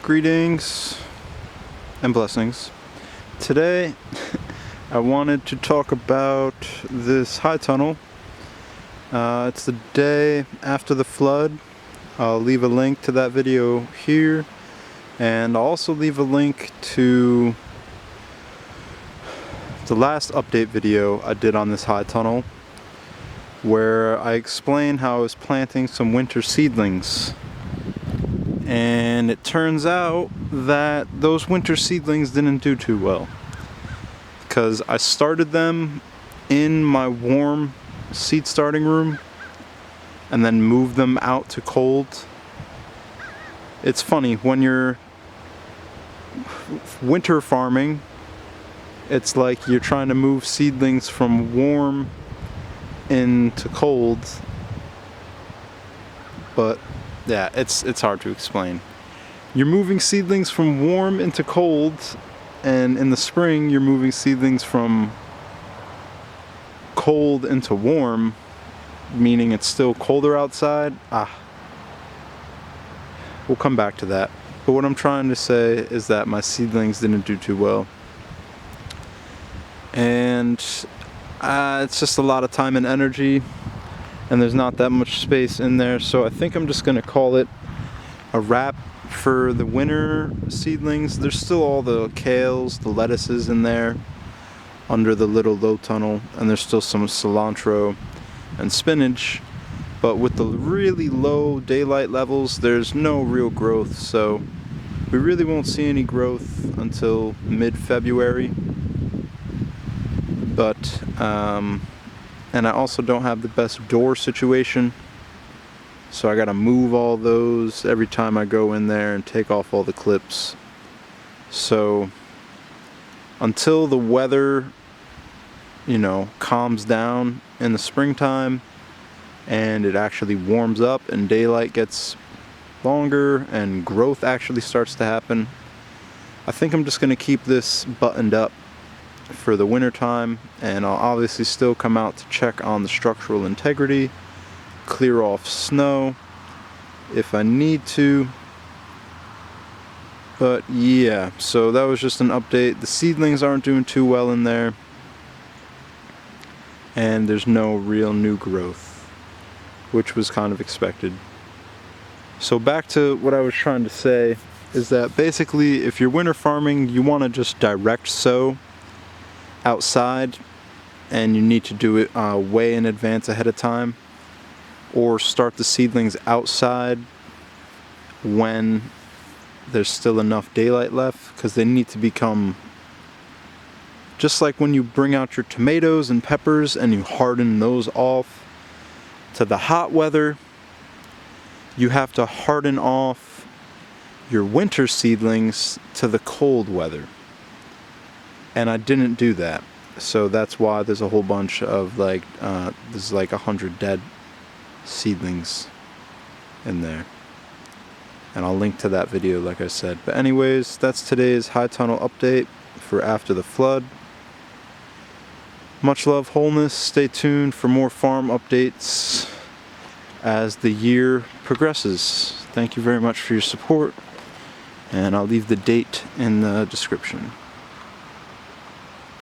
Greetings and blessings. Today I wanted to talk about this high tunnel. It's the day after the flood. I'll leave a link to that video here, and I'll also leave a link to the last update video I did on this high tunnel, where I explained how I was planting some winter seedlings. And it turns out that those winter seedlings didn't do too well, because I started them in my warm seed starting room and then moved them out to cold. It's funny, when you're winter farming, it's like you're trying to move seedlings from warm into cold, but yeah, it's hard to explain. You're moving seedlings from warm into cold, and in the spring you're moving seedlings from cold into warm, meaning it's still colder outside. We'll come back to that. But what I'm trying to say is that my seedlings didn't do too well. And it's just a lot of time and energy, and there's not that much space in there, so I think I'm just going to call it a wrap for the winter seedlings. There's still all the kales, the lettuces in there under the little low tunnel, and there's still some cilantro and spinach, but with the really low daylight levels there's no real growth, so we really won't see any growth until mid-February. But and I also don't have the best door situation, so I gotta move all those every time I go in there and take off all the clips. So until the weather, calms down in the springtime and it actually warms up and daylight gets longer and growth actually starts to happen, I think I'm just gonna keep this buttoned up for the winter time, and I'll obviously still come out to check on the structural integrity, clear off snow if I need to. But yeah, so that was just an update. The seedlings aren't doing too well in there, and there's no real new growth, which was kind of expected. So back to what I was trying to say is that basically if you're winter farming, you want to just direct sow outside, and you need to do it way in advance ahead of time, or start the seedlings outside when there's still enough daylight left, because they need to become just like when you bring out your tomatoes and peppers and you harden those off to the hot weather. You have to harden off your winter seedlings to the cold weather. And I didn't do that, so that's why there's a whole bunch of there's like 100 dead seedlings in there, and I'll link to that video like I said. But anyways, that's today's high tunnel update for after the flood. Much love, wholeness. Stay tuned for more farm updates as the year progresses. Thank you very much for your support, and I'll leave the date in the description.